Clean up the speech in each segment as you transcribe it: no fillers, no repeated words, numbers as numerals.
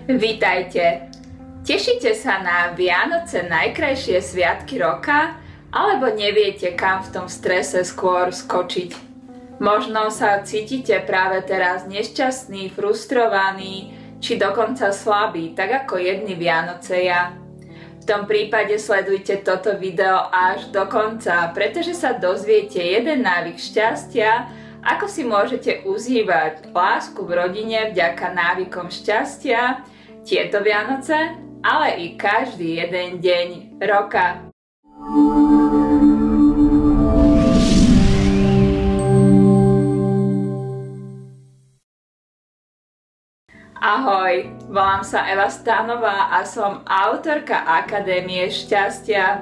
Vítajte! Tešíte sa na Vianoce, najkrajšie sviatky roka? Alebo neviete, kam v tom strese skôr skočiť? Možno sa cítite práve teraz nešťastný, frustrovaný, či dokonca slabý, tak ako jedny Vianoce ja. V tom prípade sledujte toto video až do konca, pretože sa dozviete jeden návyk šťastia, ako si môžete užívať lásku v rodine vďaka návykom šťastia tieto Vianoce, ale i každý jeden deň roka. Ahoj, volám sa Eva Stanová a som autorka Akadémie šťastia.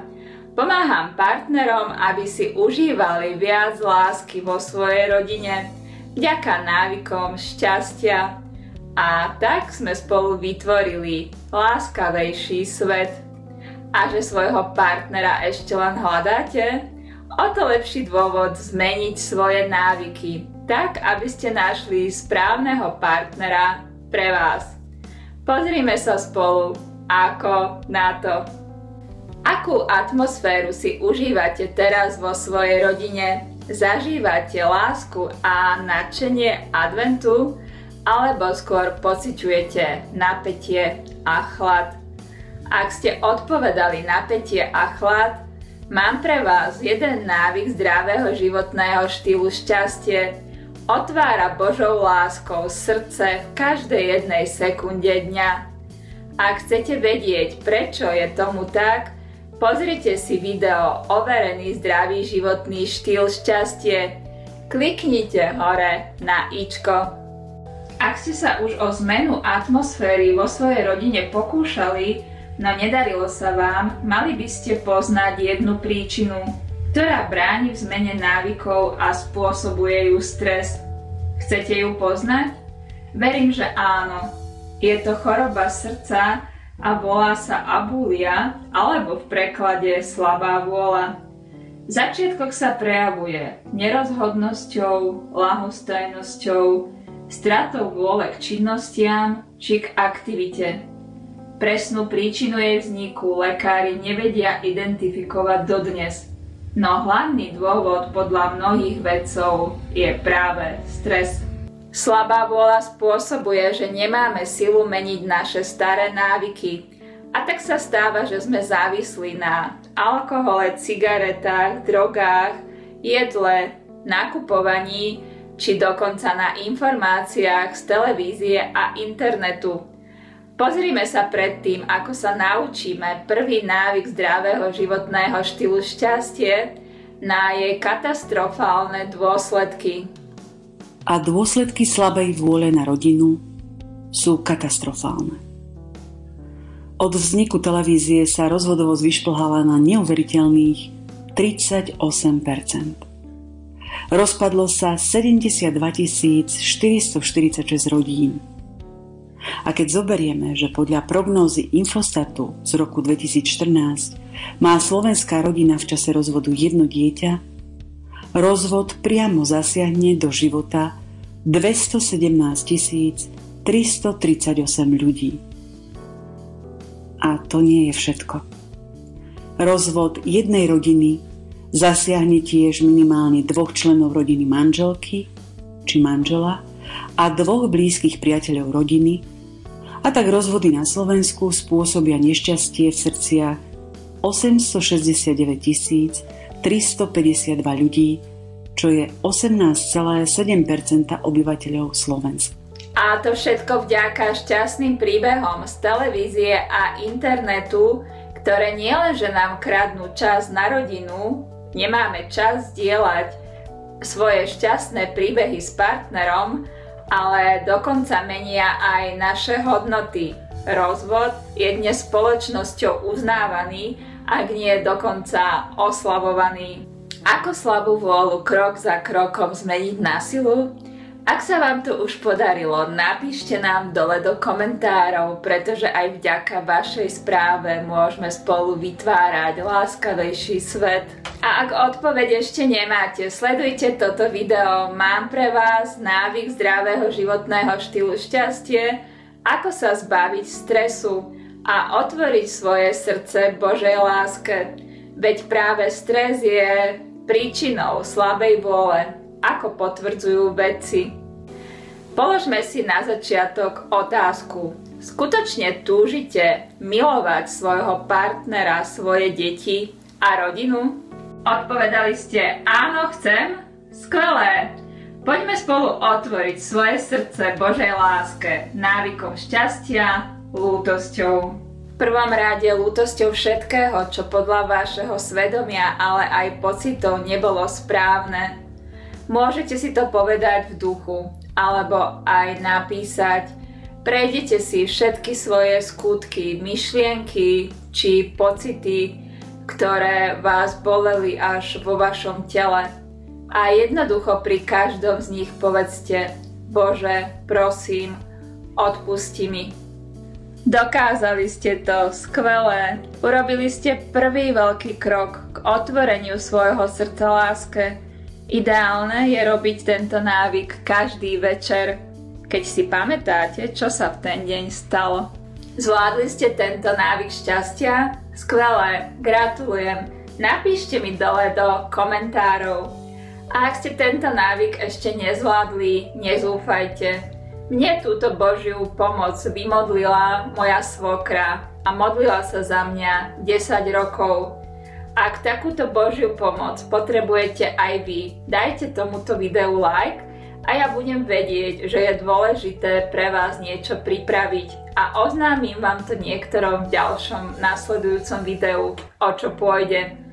Pomáham partnerom, aby si užívali viac lásky vo svojej rodine vďaka návykom šťastia. A tak sme spolu vytvorili láskavejší svet. A že svojho partnera ešte len hľadáte? O to lepší dôvod zmeniť svoje návyky, tak aby ste našli správneho partnera pre vás. Pozrime sa spolu, ako na to. Akú atmosféru si užívate teraz vo svojej rodine? Zažívate lásku a nadšenie adventu? Alebo skôr pociťujete napätie a chlad? Ak ste odpovedali napätie a chlad, mám pre vás jeden návyk zdravého životného štýlu šťastie. Otvára Božou láskou srdce v každej jednej sekunde dňa. Ak chcete vedieť, prečo je tomu tak, pozrite si video Overený zdravý životný štýl šťastie. Kliknite hore na ičko. Ak ste sa už o zmenu atmosféry vo svojej rodine pokúšali, no nedarilo sa vám, mali by ste poznať jednu príčinu, ktorá bráni v zmene návykov a spôsobuje ju stres. Chcete ju poznať? Verím, že áno. Je to choroba srdca a volá sa abúlia, alebo v preklade slabá vôľa. V začiatkoch sa prejavuje nerozhodnosťou, ľahostajnosťou, stratou vôle k činnostiam či k aktivite. Presnú príčinu jej vzniku lekári nevedia identifikovať dodnes, no hlavný dôvod podľa mnohých vedcov je práve stres. Slabá vôľa spôsobuje, že nemáme silu meniť naše staré návyky, a tak sa stáva, že sme závislí na alkohole, cigaretách, drogách, jedle, nakupovaní, či dokonca na informáciách z televízie a internetu. Pozrime sa predtým, ako sa naučíme prvý návyk zdravého životného štýlu šťastie, na jej katastrofálne dôsledky. A dôsledky slabej vôle na rodinu sú katastrofálne. Od vzniku televízie sa rozvodovosť vyšplhala na neuveriteľných 38%. Rozpadlo sa 72 446 rodín. A keď zoberieme, že podľa prognózy Infostatu z roku 2014 má slovenská rodina v čase rozvodu jedno dieťa, rozvod priamo zasiahne do života 217 338 ľudí. A to nie je všetko. Rozvod jednej rodiny zasiahne tiež minimálne 2 členov rodiny manželky či manžela a 2 blízkych priateľov rodiny, a tak rozvody na Slovensku spôsobia nešťastie v srdciach 869 352 ľudí, čo je 18,7% obyvateľov Slovenska. A to všetko vďaka šťastným príbehom z televízie a internetu, ktoré nielenže nám kradnú čas na rodinu, nemáme čas zdieľať svoje šťastné príbehy s partnerom, ale dokonca menia aj naše hodnoty. Rozvod je dnes spoločnosťou uznávaný, ak nie dokonca oslavovaný. Ako slabú vôľu krok za krokom zmeniť na silu? Ak sa vám to už podarilo, napíšte nám dole do komentárov, pretože aj vďaka vašej správe môžeme spolu vytvárať láskavejší svet. A ak odpoveď ešte nemáte, sledujte toto video. Mám pre vás návyk zdravého životného štýlu šťastie, ako sa zbaviť stresu a otvoriť svoje srdce Božej láske. Veď práve stres je príčinou slabej vôle, ako potvrdzujú vedci. Položme si na začiatok otázku. Skutočne túžite milovať svojho partnera, svoje deti a rodinu? Odpovedali ste áno, chcem? Skvelé! Poďme spolu otvoriť svoje srdce Božej láske, návykom šťastia, lútosťou. V prvom rade lútosťou všetkého, čo podľa vášho svedomia, ale aj pocitov nebolo správne. Môžete si to povedať v duchu, alebo aj napísať. Prejdite si všetky svoje skutky, myšlienky či pocity, ktoré vás boleli až vo vašom tele. A jednoducho pri každom z nich povedzte: Bože, prosím, odpusti mi. Dokázali ste to, skvelé. Urobili ste prvý veľký krok k otvoreniu svojho srdca láske. Ideálne je robiť tento návyk každý večer, keď si pamätáte, čo sa v ten deň stalo. Zvládli ste tento návyk šťastia? Skvelé, gratulujem. Napíšte mi dole do komentárov. A ak ste tento návyk ešte nezvládli, nezúfajte. Mne túto Božiu pomoc vymodlila moja svokra a modlila sa za mňa 10 rokov. Ak takúto Božiu pomoc potrebujete aj vy, dajte tomuto videu like a ja budem vedieť, že je dôležité pre vás niečo pripraviť a oznámim vám to niektorom v ďalšom nasledujúcom videu, o čo pôjde.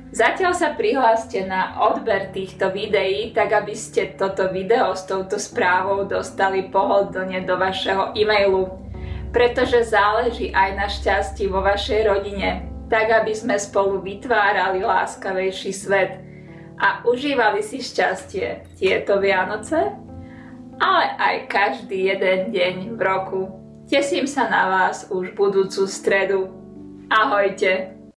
Zatiaľ sa prihláste na odber týchto videí, tak aby ste toto video s touto správou dostali pohodlne do vašeho e-mailu, pretože záleží aj na šťastí vo vašej rodine, tak aby sme spolu vytvárali láskavejší svet a užívali si šťastie tieto Vianoce, ale aj každý jeden deň v roku. Teším sa na vás už budúcu stredu. Ahojte!